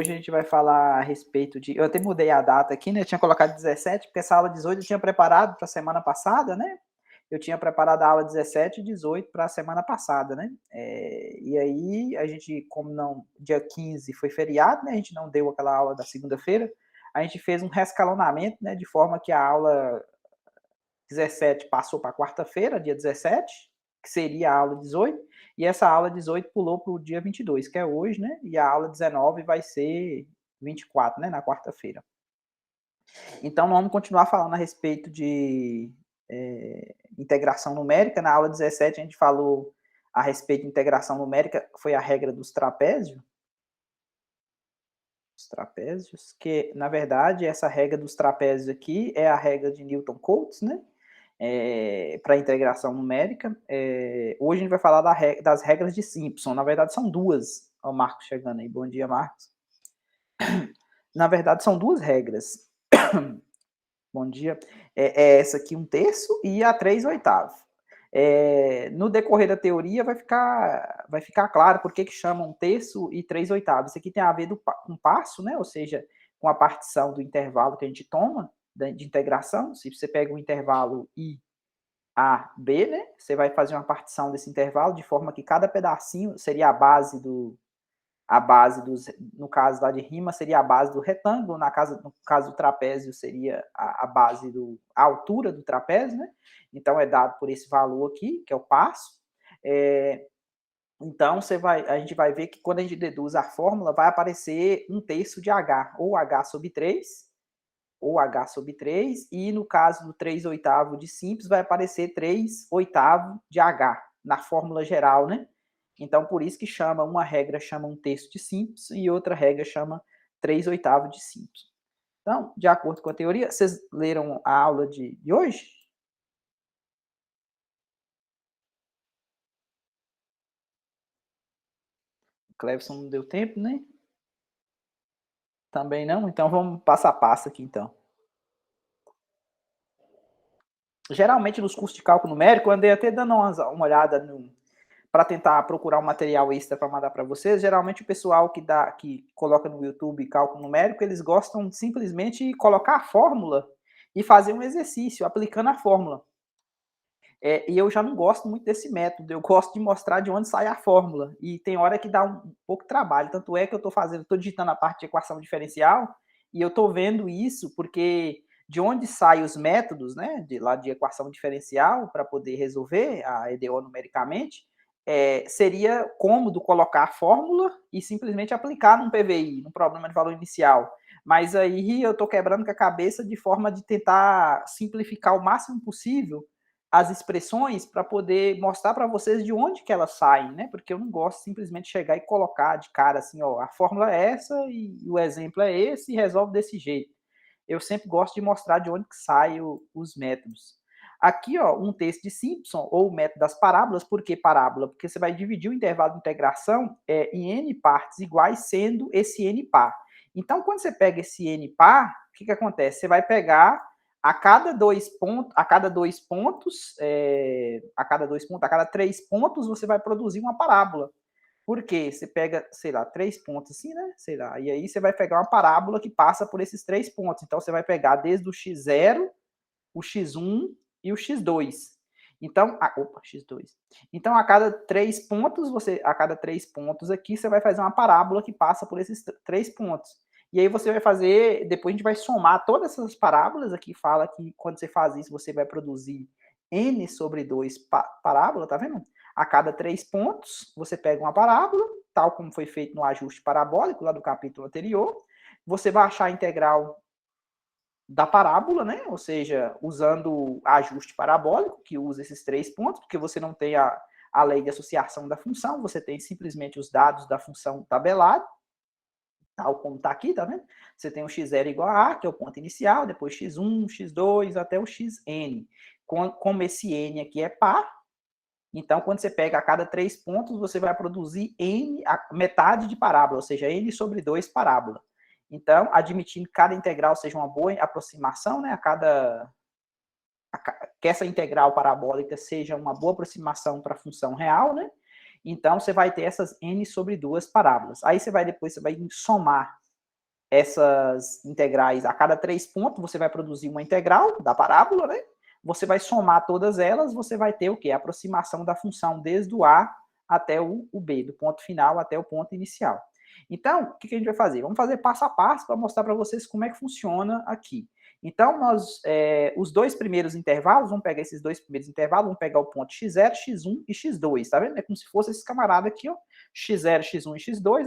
Hoje a gente vai falar a respeito de... Eu até mudei a data aqui, né? Eu tinha colocado 17, porque essa aula 18 eu tinha preparado para a semana passada, né? Eu tinha preparado a aula 17 e 18 para a semana passada, né? E aí, a gente, como não... Dia 15 foi feriado, né? A gente não deu aquela aula da segunda-feira. A gente fez um rescalonamento, né? De forma que a aula 17 passou para quarta-feira, dia 17, que seria a aula 18, e essa aula 18 pulou para o dia 22, que é hoje, né? E a aula 19 vai ser 24, né? Na quarta-feira. Então, vamos continuar falando a respeito de integração numérica. Na aula 17, a gente falou a respeito de integração numérica, foi a regra dos trapézios. Os trapézios, que, na verdade, essa regra dos trapézios aqui é a regra de Newton-Cotes, né? Para integração numérica. Hoje a gente vai falar das regras de Simpson. Na verdade, são duas. Olha o Marcos chegando aí. Bom dia, Marcos. Na verdade, são duas regras. Bom dia. Essa aqui, 1/3, e a 3/8. No decorrer da teoria vai ficar claro por que chama 1/3 e 3/8. Isso aqui tem a ver com passo, né? Ou seja, com a partição do intervalo que a gente toma de integração. Se você pega um intervalo I, A, B, né? Você vai fazer uma partição desse intervalo de forma que cada pedacinho seria a base dos, no caso lá de rima, seria a base do retângulo, no caso do trapézio seria a altura do trapézio, né? Então é dado por esse valor aqui, que é o passo. Então a gente vai ver que quando a gente deduz a fórmula, vai aparecer 1/3 de H, ou H sobre 3, e no caso do 3/8 de simples, vai aparecer 3/8 de H, na fórmula geral, né? Então, por isso que uma regra chama 1/3 de simples e outra regra chama 3/8 de simples. Então, de acordo com a teoria, vocês leram a aula de hoje? O Clevson não deu tempo, né? Também não? Então, vamos passo a passo aqui, então. Geralmente, nos cursos de cálculo numérico, eu andei até dando uma olhada para tentar procurar um material extra para mandar para vocês. Geralmente o pessoal que coloca no YouTube cálculo numérico, eles gostam de simplesmente colocar a fórmula e fazer um exercício aplicando a fórmula. E eu já não gosto muito desse método, eu gosto de mostrar de onde sai a fórmula, e tem hora que dá um pouco de trabalho, tanto é que eu estou digitando a parte de equação diferencial, e eu estou vendo isso porque de onde saem os métodos, né, de equação diferencial, para poder resolver a EDO numericamente, seria cômodo colocar a fórmula e simplesmente aplicar num PVI, num problema de valor inicial. Mas aí eu estou quebrando com a cabeça de forma de tentar simplificar o máximo possível as expressões para poder mostrar para vocês de onde que elas saem, né? Porque eu não gosto de simplesmente chegar e colocar de cara assim, ó, a fórmula é essa e o exemplo é esse e resolve desse jeito. Eu sempre gosto de mostrar de onde que saem os métodos. Aqui, ó, um texto de Simpson, ou o método das parábolas. Por que parábola? Porque você vai dividir o intervalo de integração em n partes iguais, sendo esse n par. Então, quando você pega esse n par, o que acontece? Você vai pegar a cada 3 pontos, você vai produzir uma parábola. Por quê? Você pega, sei lá, 3 pontos assim, né? Sei lá, e aí você vai pegar uma parábola que passa por esses 3 pontos. Então, você vai pegar desde o x0, o x1 e o x2. Então, x2. Então, a cada 3 pontos aqui, você vai fazer uma parábola que passa por esses 3 pontos. E aí você vai fazer, depois a gente vai somar todas essas parábolas. Aqui fala que quando você faz isso, você vai produzir n sobre 2 parábola, tá vendo? A cada 3 pontos, você pega uma parábola, tal como foi feito no ajuste parabólico, lá do capítulo anterior. Você vai achar a integral da parábola, né? Ou seja, usando ajuste parabólico, que usa esses 3 pontos, porque você não tem a lei de associação da função, você tem simplesmente os dados da função tabelado, tal como está aqui, tá vendo? Você tem o x0 igual a A, que é o ponto inicial, depois x1, x2, até o xn. Como esse n aqui é par, então, quando você pega a cada 3 pontos, você vai produzir metade de parábola, ou seja, n sobre 2 parábola. Então, admitindo que cada integral seja uma boa aproximação, né, que essa integral parabólica seja uma boa aproximação para a função real, né? Então, você vai ter essas n sobre 2 parábolas. Aí você vai somar essas integrais a cada 3 pontos, você vai produzir uma integral da parábola, né? Você vai somar todas elas, você vai ter o quê? A aproximação da função desde o A até o B, do ponto final até o ponto inicial. Então, o que a gente vai fazer? Vamos fazer passo a passo para mostrar para vocês como é que funciona aqui. Então, os dois primeiros intervalos, vamos pegar esses dois primeiros intervalos, vamos pegar o ponto x0, x1 e x2, tá vendo? É como se fosse esse camarada aqui, ó, x0, x1 e x2,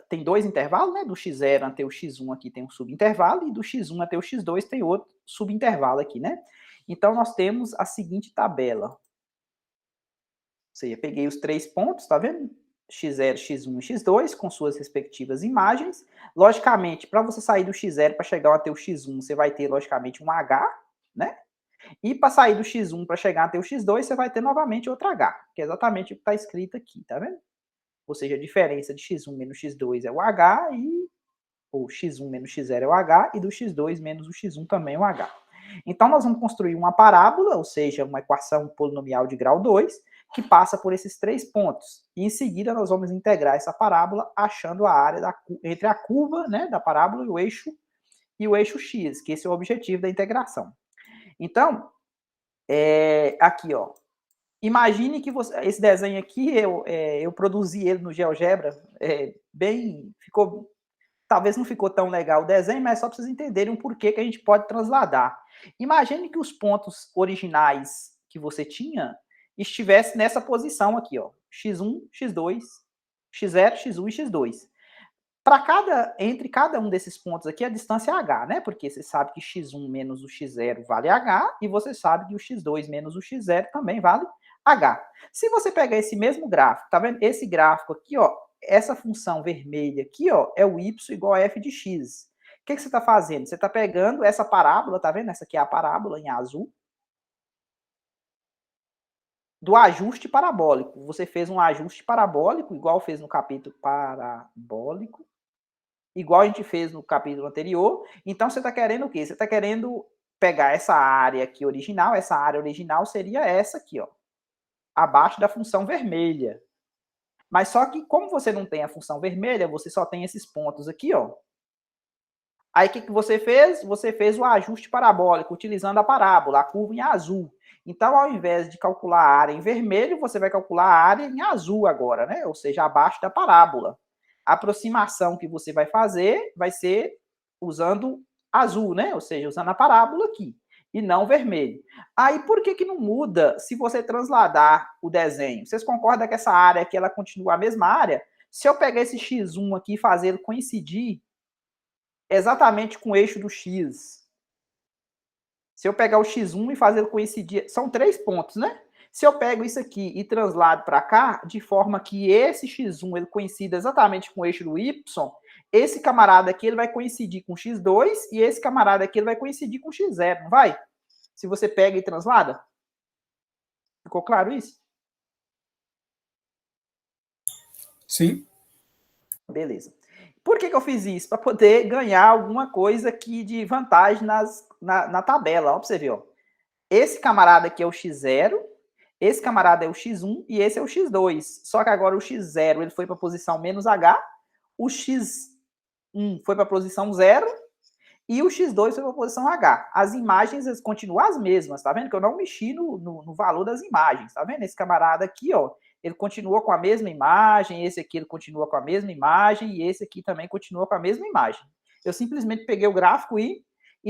tem dois intervalos, né? Do x0 até o x1 aqui tem um subintervalo, e do x1 até o x2 tem outro subintervalo aqui, né? Então, nós temos a seguinte tabela. Ou seja, peguei os 3 pontos, tá vendo? x0, x1 e x2, com suas respectivas imagens. Logicamente, para você sair do x0 para chegar até o x1, você vai ter, logicamente, um h, né? E para sair do x1 para chegar até o x2, você vai ter novamente outro h, que é exatamente o que está escrito aqui, tá vendo? Ou seja, a diferença de x1 menos x2 é o h, ou x1 menos x0 é o h, e do x2 menos o x1 também é o h. Então, nós vamos construir uma parábola, ou seja, uma equação polinomial de grau 2, que passa por esses 3 pontos. E, em seguida, nós vamos integrar essa parábola achando a área entre a curva, né, da parábola e o eixo x, que esse é o objetivo da integração. Então, aqui, ó, imagine que esse desenho aqui, eu produzi ele no GeoGebra, talvez não ficou tão legal o desenho, mas é só para vocês entenderem o porquê que a gente pode transladar. Imagine que os pontos originais que você tinha estivessem nessa posição aqui, ó, x1, x2, x0, x1 e x2. Entre cada um desses pontos aqui, a distância é h, né? Porque você sabe que x1 menos o x0 vale h, e você sabe que o x2 menos o x0 também vale h. Se você pegar esse mesmo gráfico, tá vendo? Esse gráfico aqui, ó, essa função vermelha aqui, ó, é o y igual a f de x. O que você está fazendo? Você está pegando essa parábola, tá vendo? Essa aqui é a parábola em azul, do ajuste parabólico. Você fez um ajuste parabólico, igual fez no capítulo parabólico, igual a gente fez no capítulo anterior. Então, você está querendo o quê? Você está querendo pegar essa área aqui original, essa área original seria essa aqui, ó, abaixo da função vermelha. Mas só que, como você não tem a função vermelha, você só tem esses pontos aqui, ó. Aí, o que você fez? Você fez o ajuste parabólico, utilizando a parábola, a curva em azul. Então, ao invés de calcular a área em vermelho, você vai calcular a área em azul agora, né? Ou seja, abaixo da parábola. A aproximação que você vai fazer vai ser usando azul, né? Ou seja, usando a parábola aqui, e não vermelho. Aí, por que não muda se você transladar o desenho? Vocês concordam que essa área aqui, ela continua a mesma área? Se eu pegar esse x1 aqui e fazer ele coincidir exatamente com o eixo do x. Se eu pegar o x1 e fazer ele coincidir, são 3 pontos, né? Se eu pego isso aqui e translado para cá, de forma que esse x1 ele coincida exatamente com o eixo do y, esse camarada aqui ele vai coincidir com o x2 e esse camarada aqui ele vai coincidir com o x0, não vai? Se você pega e translada. Ficou claro isso? Sim. Beleza. Por que eu fiz isso? Para poder ganhar alguma coisa aqui de vantagem na tabela. Ó, para você ver, ó. Esse camarada aqui é o x0, esse camarada é o x1 e esse é o x2. Só que agora o x0 ele foi para a posição menos h, o x1 foi para a posição 0 e o x2 foi para a posição h. As imagens eles continuam as mesmas, tá vendo? Que eu não mexi no valor das imagens, tá vendo? Esse camarada aqui, ó, ele continua com a mesma imagem, esse aqui ele continua com a mesma imagem e esse aqui também continua com a mesma imagem. Eu simplesmente peguei o gráfico e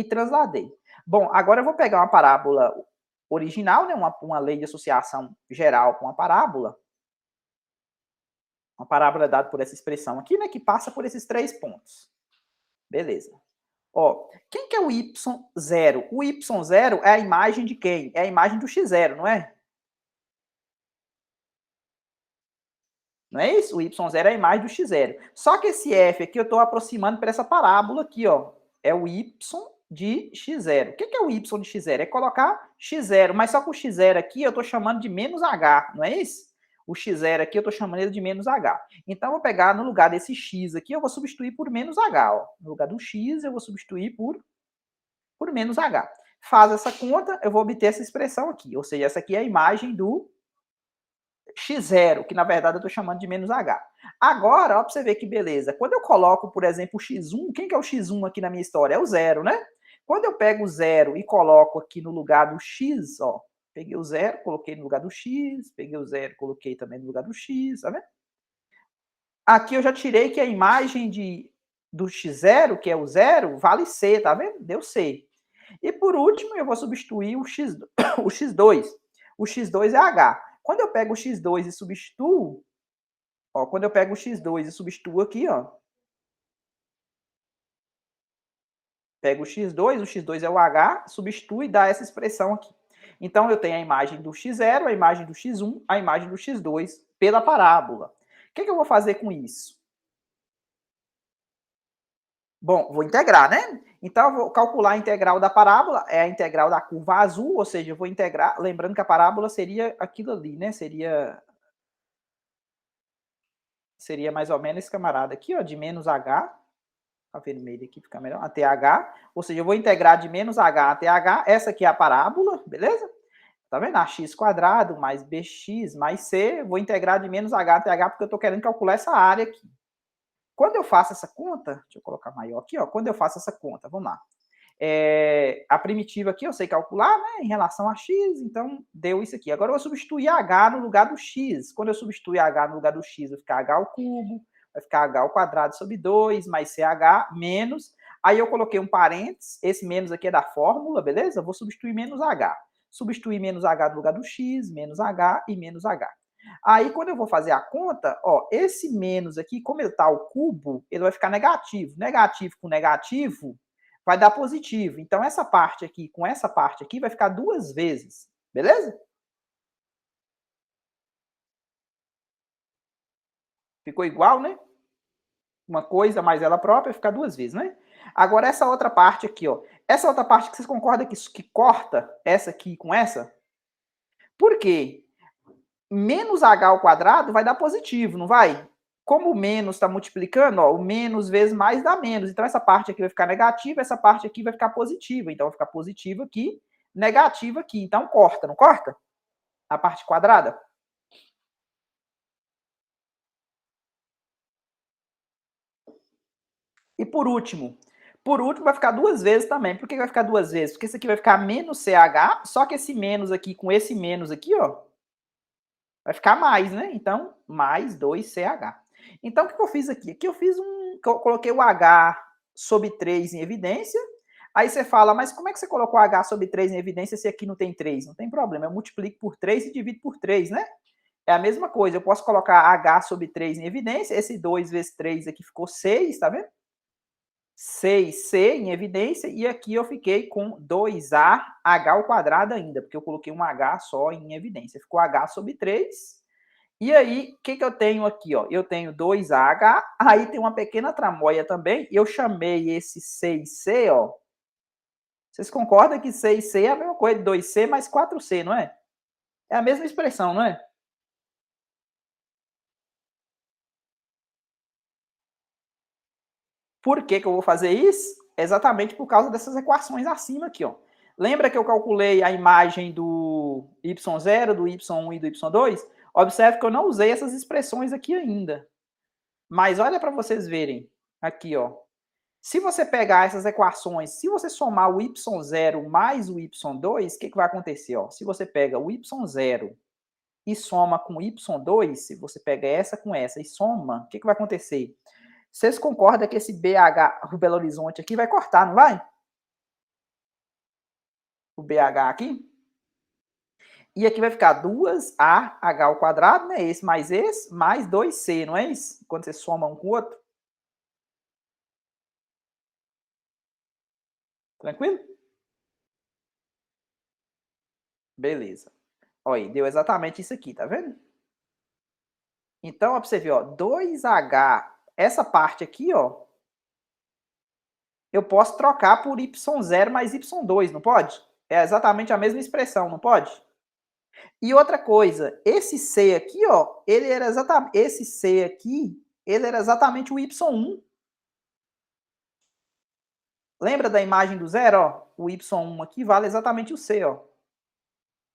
transladei. Bom, agora eu vou pegar uma parábola original, né, uma lei de associação geral com uma parábola dada por essa expressão aqui, né, que passa por esses 3 pontos. Beleza. Ó, quem que é o y0? O y0 é a imagem de quem? É a imagem do x0, não é? Não é isso? O y0 é a imagem do x0. Só que esse f aqui eu estou aproximando para essa parábola aqui, ó. É o y de x0. O que é o y de x0? É colocar x0, mas só que o x0 aqui eu estou chamando de menos h, não é isso? O x0 aqui eu estou chamando ele de menos h. Então, eu vou pegar no lugar desse x aqui, eu vou substituir por menos h. Ó. No lugar do x, eu vou substituir por menos h. Faz essa conta, eu vou obter essa expressão aqui. Ou seja, essa aqui é a imagem do x0, que na verdade eu estou chamando de menos h. Agora, ó, para você ver que beleza. Quando eu coloco, por exemplo, o x1, quem que é o x1 aqui na minha história? É o 0, né? Quando eu pego o 0 e coloco aqui no lugar do x, ó, peguei o 0, coloquei no lugar do x, peguei o 0, coloquei também no lugar do x, tá vendo? Aqui eu já tirei que a imagem do x0, que é o 0, vale c, tá vendo? Deu c. E por último, eu vou substituir o, x, o x2. O x2 é h. Quando eu pego o x2 e substituo, ó, quando eu pego o x2 e substituo aqui, ó, pego o x2 é o h, substitui e dá essa expressão aqui. Então, eu tenho a imagem do x0, a imagem do x1, a imagem do x2 pela parábola. O que eu vou fazer com isso? Bom, vou integrar, né? Então, eu vou calcular a integral da parábola, é a integral da curva azul, ou seja, eu vou integrar, lembrando que a parábola seria aquilo ali, né? Seria mais ou menos esse camarada aqui, ó, de menos h, a vermelha aqui fica melhor, até h, ou seja, eu vou integrar de menos h até h, essa aqui é a parábola, beleza? Tá vendo? Ax² mais bx mais c, vou integrar de menos h até h, porque eu estou querendo calcular essa área aqui. Quando eu faço essa conta, deixa eu colocar maior aqui, ó, quando eu faço essa conta, vamos lá. A primitiva aqui eu sei calcular, né, em relação a x, então deu isso aqui. Agora eu vou substituir h no lugar do x. Quando eu substituir h no lugar do x, vai ficar h ao cubo, vai ficar h ao quadrado sobre 2, mais ch menos. Aí eu coloquei um parênteses, esse menos aqui é da fórmula, beleza? Eu vou substituir menos h. Substituir menos h no lugar do x, menos h e menos h. Aí, quando eu vou fazer a conta, ó, esse menos aqui, como ele está ao cubo, ele vai ficar negativo. Negativo com negativo vai dar positivo. Então, essa parte aqui com essa parte aqui vai ficar duas vezes. Beleza? Ficou igual, né? Uma coisa mais ela própria fica duas vezes, né? Agora, essa outra parte aqui, ó. Essa outra parte que vocês concordam que corta essa aqui com essa? Por quê? Menos h ao quadrado vai dar positivo, não vai? Como o menos está multiplicando, ó, o menos vezes mais dá menos. Então, essa parte aqui vai ficar negativa, essa parte aqui vai ficar positiva. Então, vai ficar positivo aqui, negativo aqui. Então, corta, não corta? A parte quadrada. E por último vai ficar duas vezes também. Por que vai ficar duas vezes? Porque esse aqui vai ficar menos CH, só que esse menos aqui com esse menos aqui, ó, vai ficar mais, né? Então, mais 2CH. Então, o que eu fiz aqui? Aqui eu fiz eu coloquei o H sobre 3 em evidência. Aí você fala, mas como é que você colocou H sobre 3 em evidência se aqui não tem 3? Não tem problema, eu multiplico por 3 e divido por 3, né? É a mesma coisa, eu posso colocar H sobre 3 em evidência, esse 2 vezes 3 aqui ficou 6, tá vendo? 6C em evidência, e aqui eu fiquei com 2A H ao quadrado ainda, porque eu coloquei um H só em evidência. Ficou H sobre 3. E aí, o que eu tenho aqui? Ó? Eu tenho 2AH, aí tem uma pequena tramóia também, eu chamei esse 6C, ó. Vocês concordam que 6C é a mesma coisa de 2C mais 4C, não é? É a mesma expressão, não é? Por que eu vou fazer isso? Exatamente por causa dessas equações acima aqui, ó. Lembra que eu calculei a imagem do y0, do y1 e do y2? Observe que eu não usei essas expressões aqui ainda. Mas olha para vocês verem. Aqui, ó. Se você pegar essas equações, se você somar o y0 mais o y2, o que vai acontecer? Ó? Se você pega o y0 e soma com o y2, se você pega essa com essa e soma, o que vai acontecer? Vocês concordam que esse BH, o Belo Horizonte aqui, vai cortar, não vai? O BH aqui. E aqui vai ficar 2AH ao quadrado, né? Esse, mais 2C, não é isso? Quando você soma um com o outro. Tranquilo? Beleza. Olha aí, deu exatamente isso aqui, tá vendo? Então, ó, pra você ver, ó, 2H, essa parte aqui, ó, eu posso trocar por y0 mais y2, não pode? É exatamente a mesma expressão, não pode? E outra coisa, esse C aqui, ó, esse C aqui, ele era exatamente o y1. Lembra da imagem do zero, ó? O y1 aqui vale exatamente o C, ó.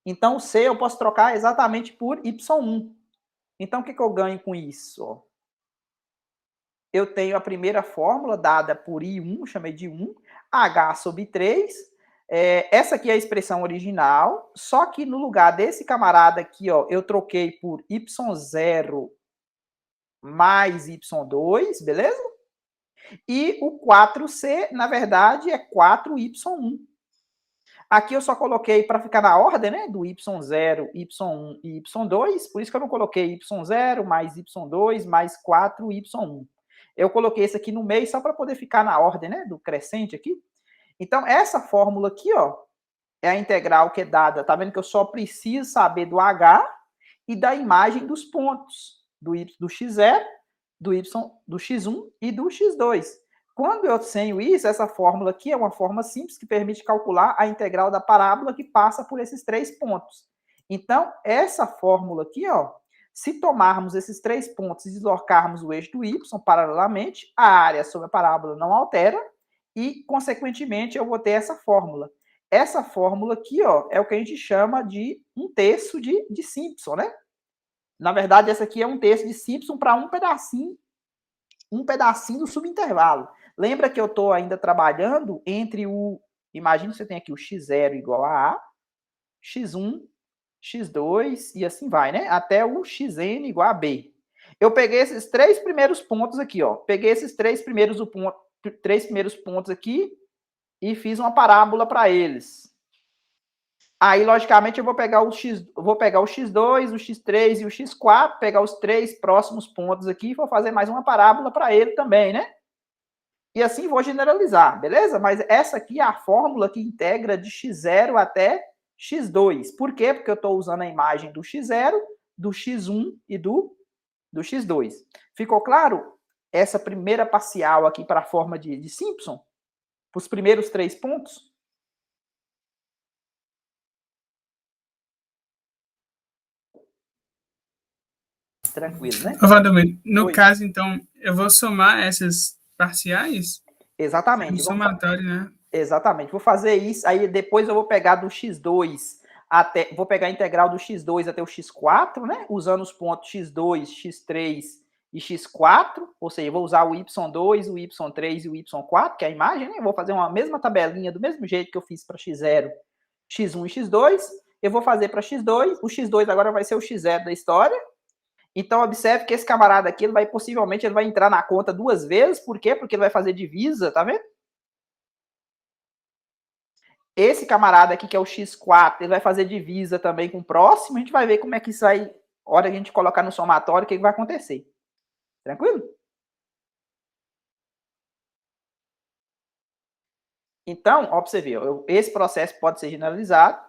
Então, o C eu posso trocar exatamente por y1. Então, o que eu ganho com isso? Eu tenho a primeira fórmula dada por I1, chamei de 1, H sobre 3. Essa aqui é a expressão original, só que no lugar desse camarada aqui, ó, eu troquei por Y0 mais Y2, beleza? E o 4C, na verdade, é 4Y1. Aqui eu só coloquei para ficar na ordem, né, do Y0, Y1 e Y2, por isso que eu não coloquei Y0 mais Y2 mais 4Y1. Eu coloquei esse aqui no meio só para poder ficar na ordem, né, do crescente aqui. Então, essa fórmula aqui, ó, é a integral que é dada, tá vendo que eu só preciso saber do H e da imagem dos pontos, do x0, do y, do x1 e do x2. Quando eu tenho isso, essa fórmula aqui é uma forma simples que permite calcular a integral da parábola que passa por esses 3 pontos. Então, essa fórmula aqui, ó, se tomarmos esses 3 pontos e deslocarmos o eixo do y paralelamente, a área sobre a parábola não altera e, consequentemente, eu vou ter essa fórmula. Essa fórmula aqui, ó, é o que a gente chama de um terço de Simpson, né? Na verdade, essa aqui é um terço de Simpson para um pedacinho do subintervalo. Lembra que eu estou ainda trabalhando entre o... Imagina que você tem aqui o x0 igual a A, x1, x2 e assim vai, né? Até o xn igual a B. Eu peguei esses 3 primeiros pontos aqui, ó. Peguei esses 3 primeiros pontos aqui e fiz uma parábola para eles. Aí, logicamente, eu vou pegar o x2, o x3 e o x4, pegar os 3 próximos pontos aqui e vou fazer mais uma parábola para ele também, né? E assim vou generalizar, beleza? Mas essa aqui é a fórmula que integra de x0 até x2. Por quê? Porque eu estou usando a imagem do x0, do x1 e do x2. Ficou claro? Essa primeira parcial aqui para a forma de Simpson? Para os primeiros 3 pontos? Tranquilo, né? Valdemir, no Oi. caso, então, eu vou somar essas parciais? Exatamente. Um somatório, né? Exatamente. Vou fazer isso, aí depois eu vou pegar do x2 até... Vou pegar a integral do x2 até o x4, né? Usando os pontos x2, x3 e x4, ou seja, eu vou usar o y2, o y3 e o y4, que é a imagem, né? Eu vou fazer uma mesma tabelinha, do mesmo jeito que eu fiz para x0, x1 e x2. Eu vou fazer para x2, o x2 agora vai ser o x0 da história. Então, observe que esse camarada aqui, possivelmente ele vai entrar na conta 2 vezes. Por quê? Porque ele vai fazer divisa, tá vendo? Esse camarada aqui, que é o x4, ele vai fazer divisa também com o próximo. A gente vai ver como é que isso aí, a hora que a gente colocar no somatório, o que vai acontecer. Tranquilo? Então, ó, pra você ver, esse processo pode ser generalizado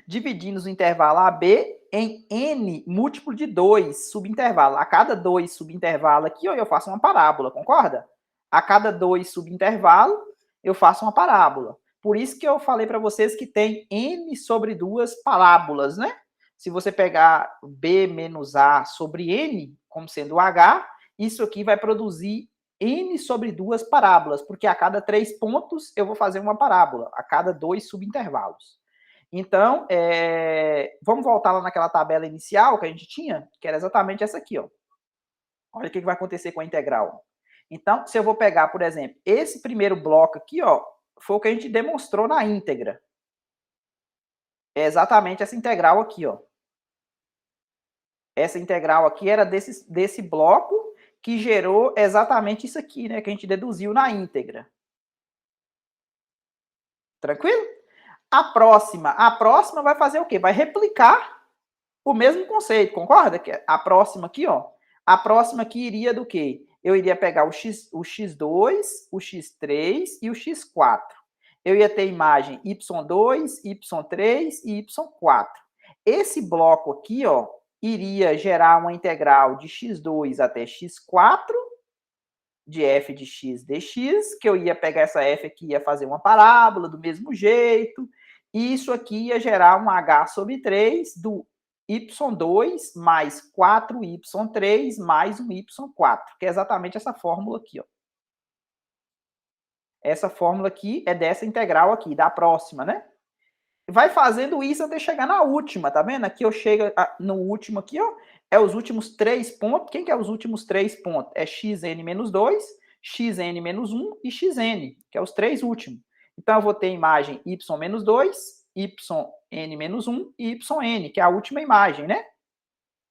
dividindo o intervalo AB em N múltiplo de 2 subintervalos. A cada 2 subintervalos aqui, ó, eu faço uma parábola, concorda? A cada 2 subintervalos, eu faço uma parábola. Por isso que eu falei para vocês que tem N sobre 2 parábolas, né? Se você pegar B menos A sobre N, como sendo H, isso aqui vai produzir N sobre 2 parábolas, porque a cada 3 pontos eu vou fazer uma parábola, a cada 2 subintervalos. Então, vamos voltar lá naquela tabela inicial que a gente tinha, que era exatamente essa aqui, ó. Olha o que vai acontecer com a integral. Então, se eu vou pegar, por exemplo, esse primeiro bloco aqui, ó, foi o que a gente demonstrou na íntegra. É exatamente essa integral aqui, ó. Essa integral aqui era desse bloco que gerou exatamente isso aqui, né, que a gente deduziu na íntegra. Tranquilo? A próxima vai fazer o quê? Vai replicar o mesmo conceito, concorda? Que a próxima aqui, ó. A próxima aqui iria do quê? Eu iria pegar o x2, o x3 e o x4. Eu ia ter imagem y2, y3 e y4. Esse bloco aqui, ó, iria gerar uma integral de x2 até x4 de f de x dx, que eu ia pegar essa f aqui e ia fazer uma parábola do mesmo jeito, e isso aqui ia gerar um h sobre 3 do y2 mais 4y3 mais um y4, que é exatamente essa fórmula aqui, ó. Essa fórmula aqui é dessa integral aqui, da próxima, né? vai fazendo isso até chegar na última, tá vendo? Aqui eu chego no último aqui, ó, é os últimos 3 pontos. Quem que é os últimos 3 pontos? É xn menos 2, xn menos 1 e xn, que é os 3 últimos. Então eu vou ter a imagem y menos 2, yn menos 1 e yn, que é a última imagem, né?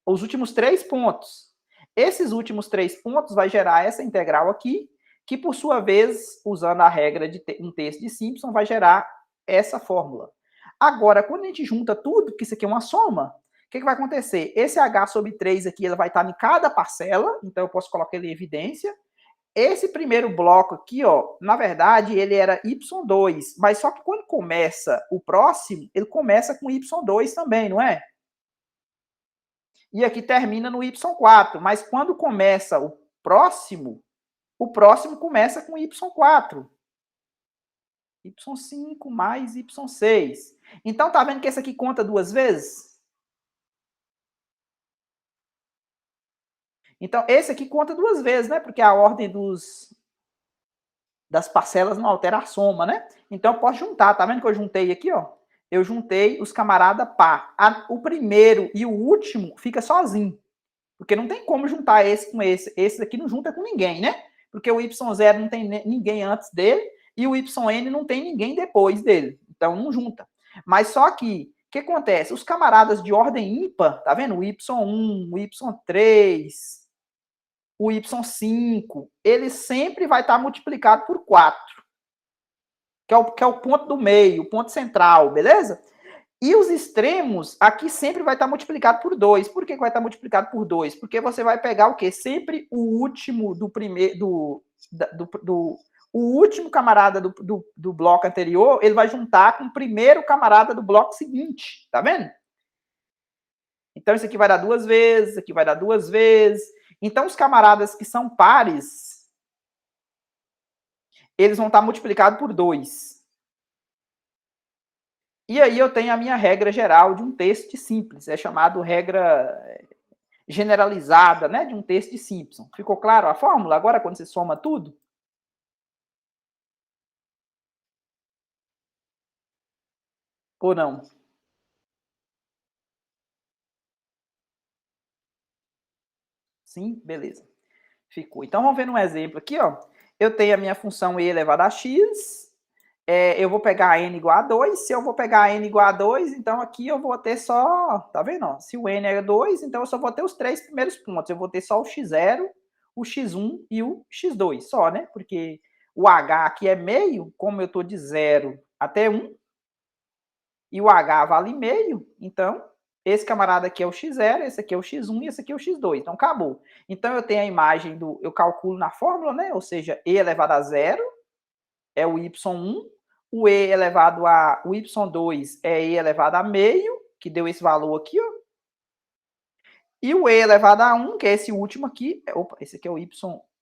Os últimos 3 pontos. Esses últimos 3 pontos vai gerar essa integral aqui, que por sua vez, usando a regra de um texto de Simpson, vai gerar essa fórmula. Agora, quando a gente junta tudo, que isso aqui é uma soma, o que vai acontecer? Esse h sobre 3 aqui, ele vai estar em cada parcela, então eu posso colocar ele em evidência. Esse primeiro bloco aqui, ó, na verdade, ele era y2, mas só que quando começa o próximo, ele começa com y2 também, não é? E aqui termina no y4, mas quando começa o próximo começa com y4. y5 mais y6. Então, tá vendo que esse aqui conta 2 vezes? Então, esse aqui conta 2 vezes, né? Porque a ordem das parcelas não altera a soma, né? Então, eu posso juntar. Tá vendo que eu juntei aqui, ó? Eu juntei os camarada par. O primeiro e o último fica sozinho. Porque não tem como juntar esse com esse. Esse daqui não junta com ninguém, né? Porque o y0 não tem ninguém antes dele e o yn não tem ninguém depois dele. Então, não junta. Mas só que, o que acontece? Os camaradas de ordem ímpar, tá vendo? O y1, o y3, o y5, ele sempre vai estar multiplicado por 4. Que é o ponto do meio, o ponto central, beleza? E os extremos, aqui sempre vai estar multiplicado por 2. Por que vai estar multiplicado por 2? Porque você vai pegar o quê? Sempre o último do primeiro. O último camarada do bloco anterior, ele vai juntar com o primeiro camarada do bloco seguinte. Tá vendo? Então, isso aqui vai dar 2 vezes, isso aqui vai dar 2 vezes. Então, os camaradas que são pares, eles vão estar multiplicados por 2. E aí eu tenho a minha regra geral de um texto simples, é chamado regra generalizada, né, de um texto de Simpson. Ficou claro a fórmula? Agora, quando você soma tudo? Ou não? Sim? Beleza. Ficou. Então, vamos ver um exemplo aqui, ó. Eu tenho a minha função e elevado a x, eu vou pegar n igual a 2. Se eu vou pegar n igual a 2, então aqui eu vou ter só... Tá vendo? Ó? Se o n é 2, então eu só vou ter os 3 primeiros pontos. Eu vou ter só o x0, o x1 e o x2 só, né? Porque o h aqui é meio, como eu estou de 0 até 1, e o h vale meio, então esse camarada aqui é o x0, esse aqui é o x1 e esse aqui é o x2. Então, acabou. Então, eu tenho a imagem do... Eu calculo na fórmula, né? Ou seja, e elevado a 0 é o y1, o e elevado a... O y2 é e elevado a meio, que deu esse valor aqui, ó. E o e elevado a 1, que é esse último aqui... Opa, esse aqui é o y...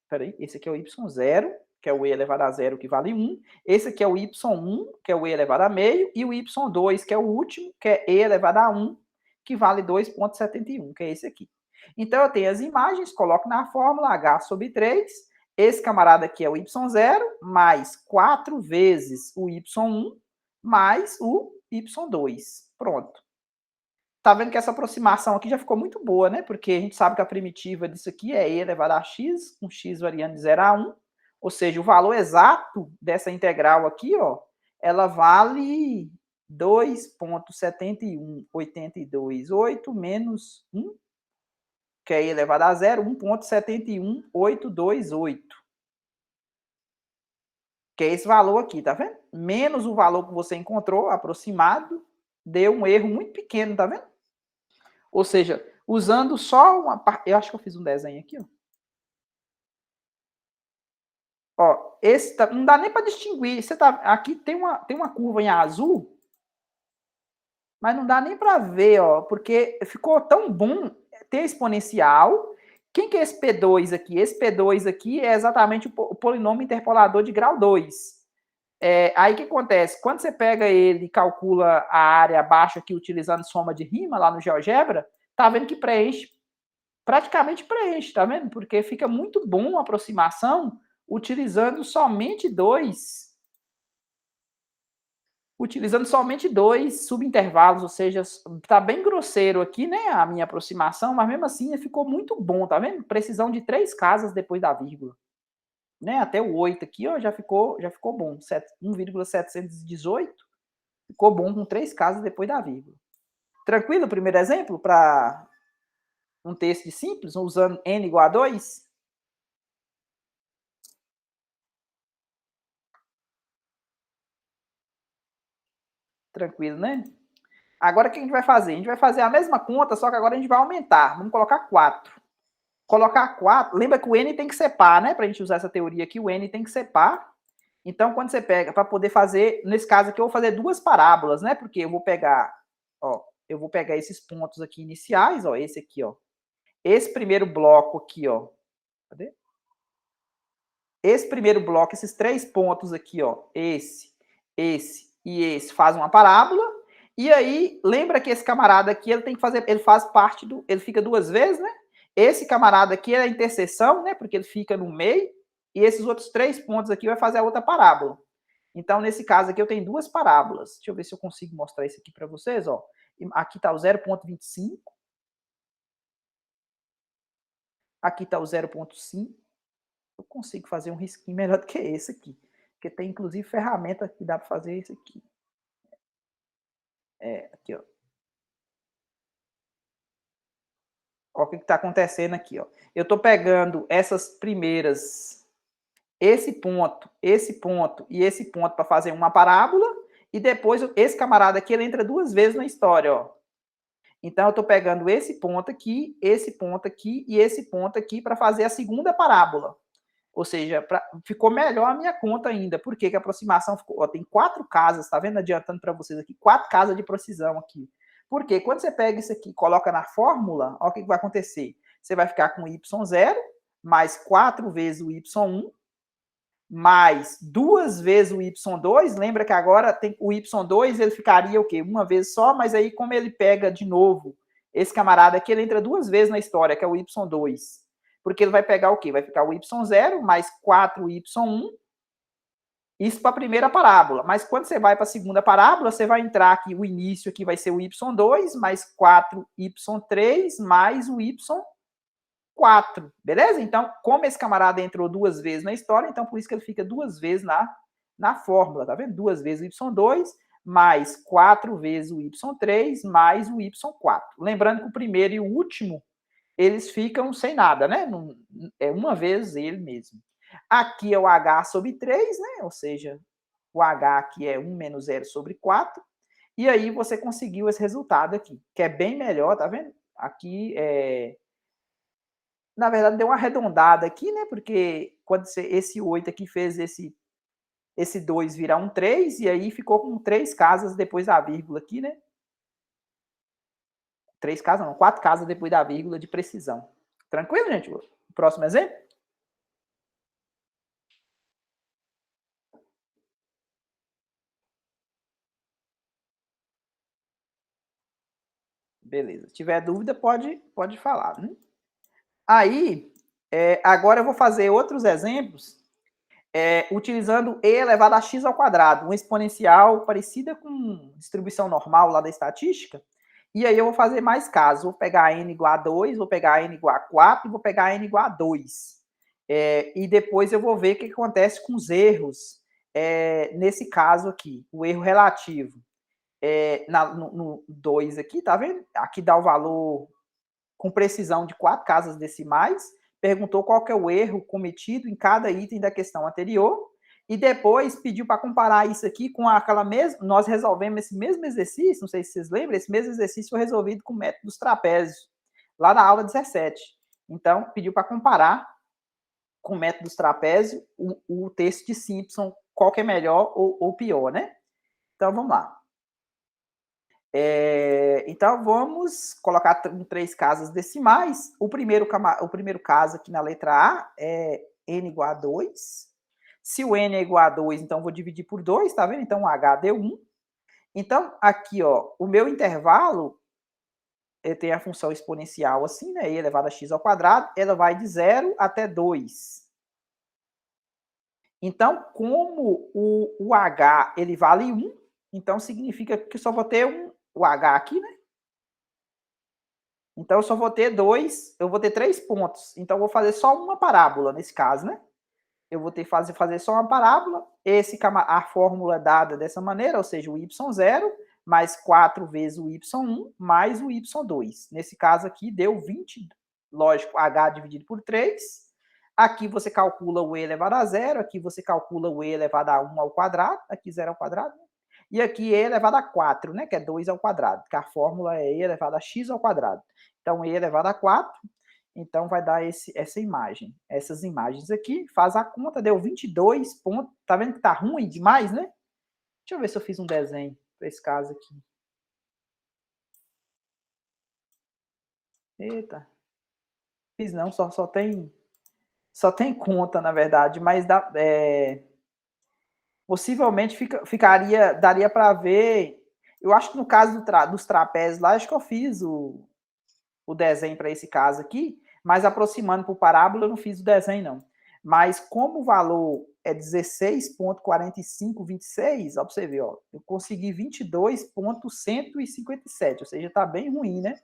Peraí, esse aqui é o y0, que é o e elevado a 0, que vale 1. Esse aqui é o y1, que é o e elevado a meio. E o y2, que é o último, que é e elevado a 1, que vale 2,71, que é esse aqui. Então, eu tenho as imagens, coloco na fórmula h sobre 3. Esse camarada aqui é o y0, mais 4 vezes o y1, mais o y2. Pronto. Tá vendo que essa aproximação aqui já ficou muito boa, né? Porque a gente sabe que a primitiva disso aqui é e elevado a x, com x variando de 0 a 1. Ou seja, o valor exato dessa integral aqui, ó, ela vale 2,71828 menos 1, que é e elevado a 0, 1,71828. Que é esse valor aqui, tá vendo? Menos o valor que você encontrou, aproximado, deu um erro muito pequeno, tá vendo? Ou seja, usando só uma... Eu acho que eu fiz um desenho aqui, ó. Ó, esse não dá nem para distinguir. Você tá, aqui tem uma curva em azul, mas não dá nem para ver, ó, porque ficou tão bom ter exponencial. Quem que é esse P2 aqui? Esse P2 aqui é exatamente o polinômio interpolador de grau 2. Aí o que acontece? Quando você pega ele e calcula a área abaixo aqui utilizando soma de rima lá no GeoGebra, tá vendo que preenche, praticamente preenche, tá vendo? Porque fica muito bom a aproximação utilizando somente 2. utilizando somente 2 subintervalos, ou seja, tá bem grosseiro aqui, né, a minha aproximação, mas mesmo assim ficou muito bom, tá vendo? Precisão de 3 casas depois da vírgula, né? Até o 8 aqui, ó, já ficou bom. 1,718 ficou bom com 3 casas depois da vírgula. Tranquilo o primeiro exemplo para um texto de simples, usando n igual a 2? Tranquilo, né? Agora o que a gente vai fazer? A gente vai fazer a mesma conta, só que agora a gente vai aumentar. Vamos colocar 4. Colocar 4, lembra que o n tem que ser par, né? Para a gente usar essa teoria aqui, o n tem que ser par. Então, quando você pega, para poder fazer, nesse caso aqui, eu vou fazer 2 parábolas, né? Porque eu vou pegar, ó, eu vou pegar esses pontos aqui iniciais, ó, esse aqui, ó. Esse primeiro bloco aqui, ó. Cadê? Esse primeiro bloco, esses 3 pontos aqui, ó, esse e esse, faz uma parábola. E aí, lembra que esse camarada aqui, ele tem que fazer, ele faz parte do, ele fica 2 vezes, né? Esse camarada aqui é a interseção, né? Porque ele fica no meio. E esses outros 3 pontos aqui vai fazer a outra parábola. Então, nesse caso aqui, eu tenho 2 parábolas. Deixa eu ver se eu consigo mostrar isso aqui para vocês, ó. Aqui está o 0,25. Aqui está o 0,5. Eu consigo fazer um risquinho melhor do que esse aqui. Porque tem, inclusive, ferramenta que dá para fazer isso aqui. Aqui, ó. Olha o que está acontecendo aqui, ó. Eu estou pegando essas primeiras, esse ponto e esse ponto para fazer uma parábola, e depois esse camarada aqui, ele entra 2 vezes na história, ó. Então, eu estou pegando esse ponto aqui e esse ponto aqui para fazer a segunda parábola. Ou seja, ficou melhor a minha conta ainda. Por quê? Que a aproximação ficou. Ó, tem 4 casas, tá vendo? Adiantando para vocês aqui, 4 casas de precisão aqui. Por quê? Quando você pega isso aqui e coloca na fórmula, ó, o que vai acontecer? Você vai ficar com y0 mais 4 vezes o y1 mais 2 vezes o y2. Lembra que agora tem o y2, ele ficaria o quê? Uma vez só, mas aí como ele pega de novo esse camarada aqui, ele entra 2 vezes na história, que é o y2. Porque ele vai pegar o quê? Vai ficar o y0 mais 4y1, isso para a primeira parábola. Mas quando você vai para a segunda parábola, você vai entrar aqui, o início aqui vai ser o y2 mais 4y3 mais o y4, beleza? Então, como esse camarada entrou 2 vezes na história, então por isso que ele fica 2 vezes na fórmula, tá vendo? 2 vezes o y2 mais 4 vezes o y3 mais o y4. Lembrando que o primeiro e o último, eles ficam sem nada, né? É uma vez ele mesmo. Aqui é o h sobre 3, né? Ou seja, o h aqui é 1 menos 0 sobre 4. E aí você conseguiu esse resultado aqui, que é bem melhor, tá vendo? Aqui na verdade, deu uma arredondada aqui, né? Porque quando esse 8 aqui fez esse 2 virar um 3, e aí ficou com 3 casas depois da vírgula aqui, né? 3 casas não, 4 casas depois da vírgula de precisão. Tranquilo, gente? Próximo exemplo? Beleza. Se tiver dúvida, pode falar. Né? Aí, agora eu vou fazer outros exemplos utilizando e elevado a x ao quadrado, uma exponencial parecida com distribuição normal lá da estatística. E aí eu vou fazer mais casos. Vou pegar n igual a 2, vou pegar n igual a 4 e vou pegar n igual a 2. E depois eu vou ver o que acontece com os erros nesse caso aqui, o erro relativo. No 2 aqui, tá vendo? Aqui dá o valor com precisão de 4 casas decimais, perguntou qual que é o erro cometido em cada item da questão anterior, e depois pediu para comparar isso aqui com aquela mesma... Nós resolvemos esse mesmo exercício, não sei se vocês lembram, esse mesmo exercício foi resolvido com o método dos trapézios, lá na aula 17. Então, pediu para comparar com o método dos trapézios o texto de Simpson, qual que é melhor ou pior, né? Então, vamos lá. Então, vamos colocar 3 casas decimais. O primeiro caso aqui na letra A é n igual a 2. Se o n é igual a 2, então vou dividir por 2, tá vendo? Então, h deu 1. Então, aqui, ó, o meu intervalo tem a função exponencial assim, né? E elevado a x ao quadrado, ela vai de 0 até 2. Então, como o h ele vale 1, Então, significa que eu só vou ter o H aqui, né? Então, eu só vou ter eu vou ter 3 pontos. Então, eu vou fazer só uma parábola nesse caso, né? Eu vou ter que fazer só uma parábola. A fórmula dada dessa maneira, ou seja, o y0 mais 4 vezes o y1 mais o y2. Nesse caso aqui, deu 20, lógico, h dividido por 3. Aqui você calcula o e elevado a 0, aqui você calcula o e elevado a 1 ao quadrado, aqui 0 ao quadrado, e aqui e elevado a 4, né, que é 2 ao quadrado, que a fórmula é e elevado a x ao quadrado. Então, e elevado a 4, então vai dar essa imagem. Essas imagens aqui, faz a conta, deu 22 pontos. Tá vendo que tá ruim demais, né? Deixa eu ver se eu fiz um desenho para esse caso aqui. Eita. Fiz não, só tem conta, na verdade, mas possivelmente daria para ver. Eu acho que no caso dos trapézios lá, acho que eu fiz o desenho para esse caso aqui, mas aproximando por parábola eu não fiz o desenho não. Mas como o valor é 16,4526, ó, para você ver, ó, eu consegui 22,157, ou seja, está bem ruim, né?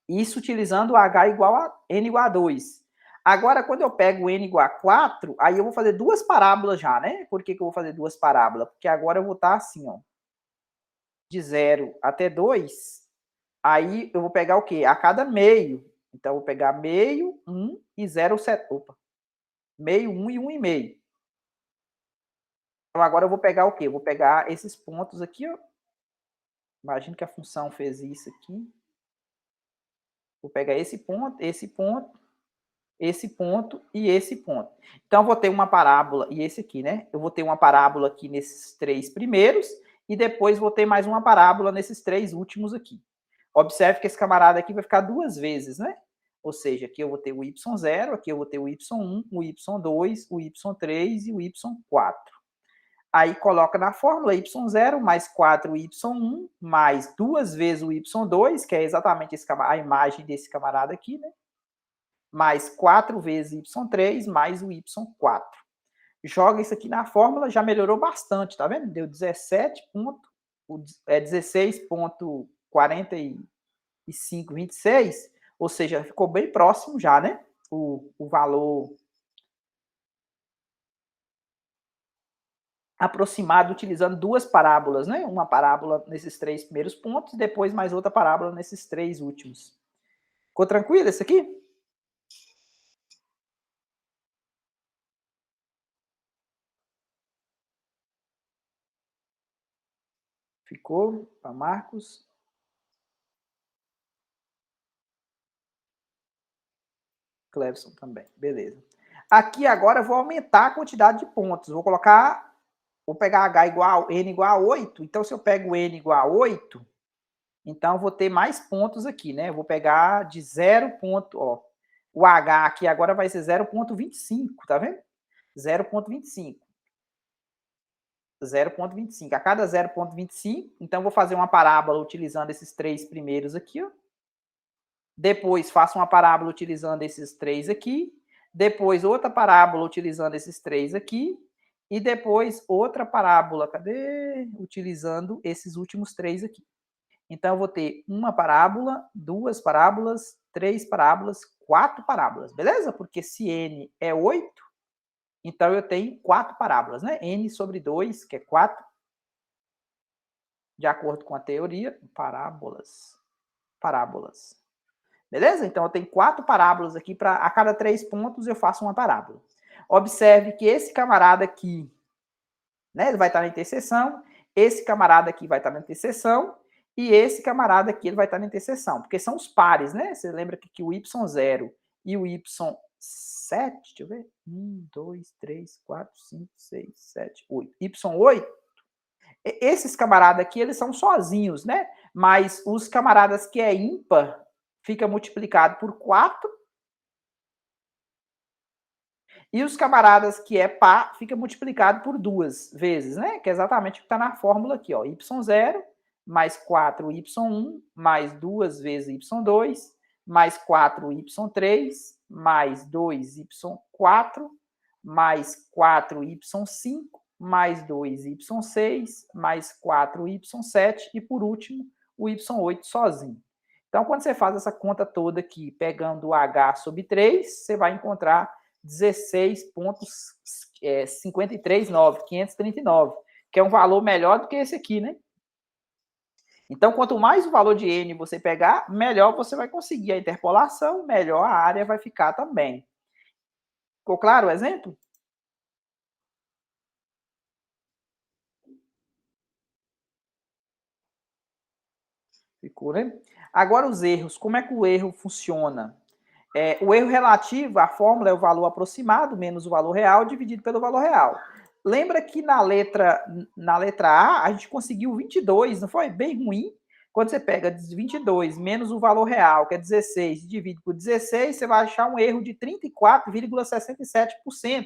Isso utilizando o H igual a N igual a 2. Agora, quando eu pego o N igual a 4, aí eu vou fazer duas parábolas já, né? Por que eu vou fazer duas parábolas? Porque agora eu vou estar assim, ó, de 0 até 2, aí eu vou pegar o quê? A cada meio. Então, eu vou pegar meio, 1 e 0,7. Opa. Meio, 1 e 1,5. Então, agora eu vou pegar o quê? Eu vou pegar esses pontos aqui, ó. Imagina que a função fez isso aqui. Vou pegar esse ponto, esse ponto, esse ponto e esse ponto. Então, eu vou ter uma parábola, e esse aqui, né? Eu vou ter uma parábola aqui nesses 3 primeiros, e depois vou ter mais uma parábola nesses 3 últimos aqui. Observe que esse camarada aqui vai ficar 2 vezes, né? Ou seja, aqui eu vou ter o y0, aqui eu vou ter o y1, o y2, o y3 e o y4. Aí coloca na fórmula y0 mais 4y1 mais 2 vezes o y2, que é exatamente a imagem desse camarada aqui, né? Mais 4 vezes y3 mais o y4. Joga isso aqui na fórmula, já melhorou bastante, tá vendo? Deu 16,4526, ou seja, ficou bem próximo já, né? O valor aproximado utilizando duas parábolas, né? Uma parábola nesses 3 primeiros pontos, e depois mais outra parábola nesses 3 últimos. Ficou tranquilo esse aqui? Ficou para Marcos? Clevson também, beleza. Aqui agora eu vou aumentar a quantidade de pontos. Vou pegar N igual a 8. Então, se eu pego N igual a 8, então eu vou ter mais pontos aqui, né? Eu vou pegar de 0. Ó, o H aqui agora vai ser 0,25, tá vendo? 0,25. 0,25. A cada 0,25, então eu vou fazer uma parábola utilizando esses 3 primeiros aqui, ó. Depois faço uma parábola utilizando esses 3 aqui. Depois outra parábola utilizando esses 3 aqui. E depois outra parábola, cadê? Utilizando esses últimos 3 aqui. Então, eu vou ter uma parábola, 2 parábolas, 3 parábolas, 4 parábolas, beleza? Porque se n é 8, então eu tenho 4 parábolas, né? N sobre 2, que é 4, de acordo com a teoria, parábolas. Beleza? Então, eu tenho 4 parábolas aqui, a cada 3 pontos eu faço uma parábola. Observe que esse camarada aqui, né, ele vai estar na interseção, esse camarada aqui vai estar na interseção, e esse camarada aqui ele vai estar na interseção, porque são os pares, né? Você lembra que o y0 e o y7, deixa eu ver, 1, 2, 3, 4, 5, 6, 7, 8, y8, esses camaradas aqui, eles são sozinhos, né? Mas os camaradas que é ímpar, fica multiplicado por 4, e os camaradas que é par, fica multiplicado por 2 vezes, né? Que é exatamente o que está na fórmula aqui, ó. Y0 mais 4y1 mais 2 vezes y2 mais 4y3 mais 2y4 mais 4y5 mais 2y6, mais 4y7 e, por último, o y8 sozinho. Então, quando você faz essa conta toda aqui, pegando o h sobre 3, você vai encontrar 16,539, 539, que é um valor melhor do que esse aqui, né? Então, quanto mais o valor de n você pegar, melhor você vai conseguir a interpolação, melhor a área vai ficar também. Ficou claro o exemplo? Ficou, né? Agora os erros. Como é que o erro funciona? O erro relativo, a fórmula é o valor aproximado menos o valor real dividido pelo valor real. Lembra que na letra A, a gente conseguiu 22, não foi? Bem ruim. Quando você pega 22 menos o valor real, que é 16, e divide por 16, você vai achar um erro de 34,67%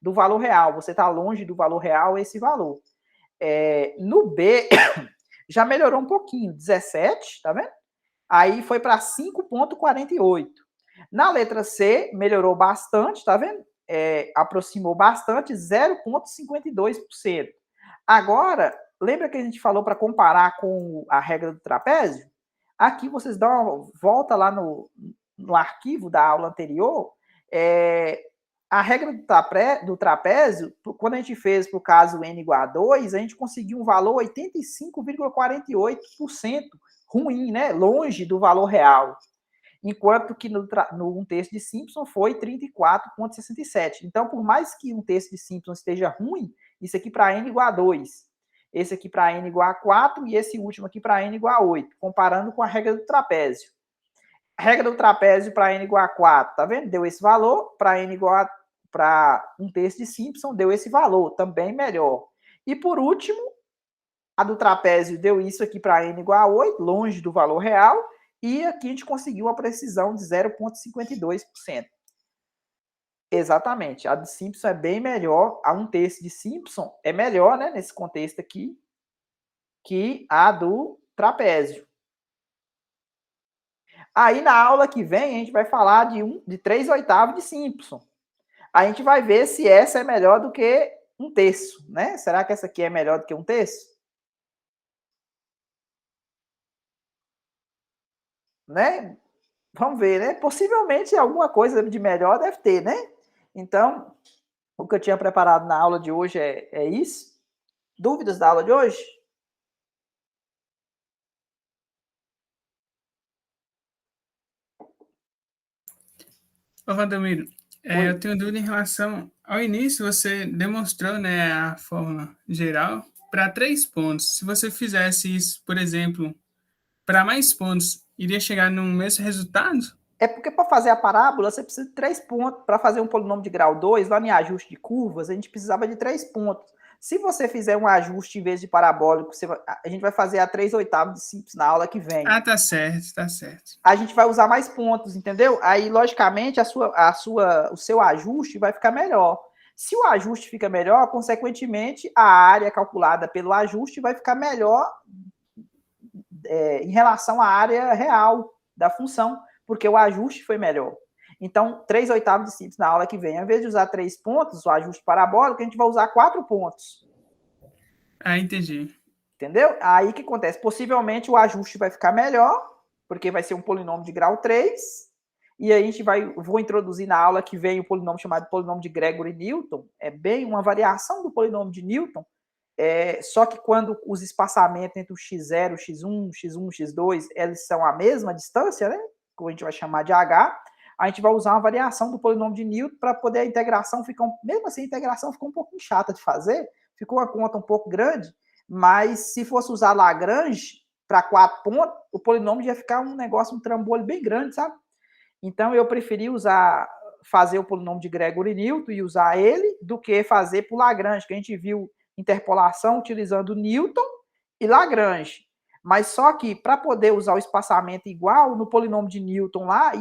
do valor real. Você está longe do valor real, esse valor. No B, já melhorou um pouquinho, 17, tá vendo? Aí foi para 5,48. Na letra C, melhorou bastante, tá vendo? Aproximou bastante, 0,52%. Agora, lembra que a gente falou para comparar com a regra do trapézio? Aqui vocês dão uma volta lá no arquivo da aula anterior. A regra do trapézio, quando a gente fez para o caso n igual a 2, a gente conseguiu um valor 85,48% ruim, né? Longe do valor real. Enquanto que no texto de Simpson foi 34,67. Então, por mais que um texto de Simpson esteja ruim, isso aqui para n igual a 2. Esse aqui para n igual a 4 e esse último aqui para n igual a 8, comparando com a regra do trapézio. A regra do trapézio para n igual a 4, tá vendo? Deu esse valor. Para n igual a para um texto de Simpson, deu esse valor, também melhor. E por último, a do trapézio deu isso aqui para n igual a 8, longe do valor real, e aqui a gente conseguiu a precisão de 0,52%. Exatamente, a do Simpson é bem melhor, a um terço de Simpson é melhor, né, nesse contexto aqui, que a do trapézio. Aí na aula que vem a gente vai falar de 3/8 de Simpson. A gente vai ver se essa é melhor do que um terço, né? Será que essa aqui é melhor do que um terço? Né? Vamos ver, né? Possivelmente alguma coisa de melhor deve ter, né? Então, o que eu tinha preparado na aula de hoje é isso. Dúvidas da aula de hoje? Ô, Valdomiro, Oi. eu tenho dúvida em relação ao início, você demonstrou, né, a fórmula geral para 3 pontos. Se você fizesse isso, por exemplo, para mais pontos, iria chegar no mesmo resultado? É porque para fazer a parábola você precisa de 3 pontos. Para fazer um polinômio de grau 2, lá em ajuste de curvas, a gente precisava de 3 pontos. Se você fizer um ajuste em vez de parabólico, a gente vai fazer a 3/8 de simples na aula que vem. Ah, tá certo, tá certo. A gente vai usar mais pontos, entendeu? Aí, logicamente, o seu ajuste vai ficar melhor. Se o ajuste fica melhor, consequentemente, a área calculada pelo ajuste vai ficar melhor em relação à área real da função, porque o ajuste foi melhor. Então, 3/8 de simples na aula que vem. Ao invés de usar 3 pontos, o ajuste parabólico, a gente vai usar 4 pontos. Ah, entendi. Entendeu? Aí o que acontece? Possivelmente o ajuste vai ficar melhor, porque vai ser um polinômio de grau 3. E aí vou introduzir na aula que vem o polinômio chamado polinômio de Gregory-Newton. É bem uma variação do polinômio de Newton. Só que quando os espaçamentos entre o x0, x1, x1, x2, eles são a mesma distância, né? Que a gente vai chamar de h, a gente vai usar uma variação do polinômio de Newton para poder a integração ficar, mesmo assim a integração ficou um pouquinho chata de fazer, ficou uma conta um pouco grande, mas se fosse usar Lagrange para 4 pontos, o polinômio ia ficar um negócio, um trambolho bem grande, sabe? Então eu preferi fazer o polinômio de Gregory-Newton e usar ele, do que fazer por Lagrange, que a gente viu interpolação utilizando Newton e Lagrange. Mas só que para poder usar o espaçamento igual, no polinômio de Newton lá,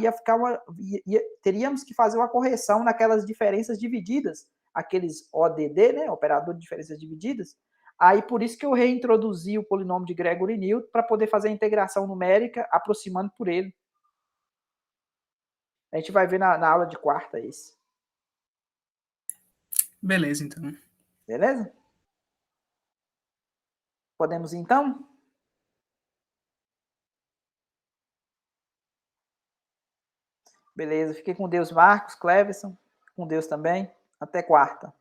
teríamos que fazer uma correção naquelas diferenças divididas, aqueles ODD, né, operador de diferenças divididas. Aí por isso que eu reintroduzi o polinômio de Gregory-Newton para poder fazer a integração numérica aproximando por ele. A gente vai ver na aula de quarta esse. Beleza, então. Beleza? Podemos ir, então? Beleza, fiquem com Deus, Marcos, Cleverson. Com Deus também. Até quarta.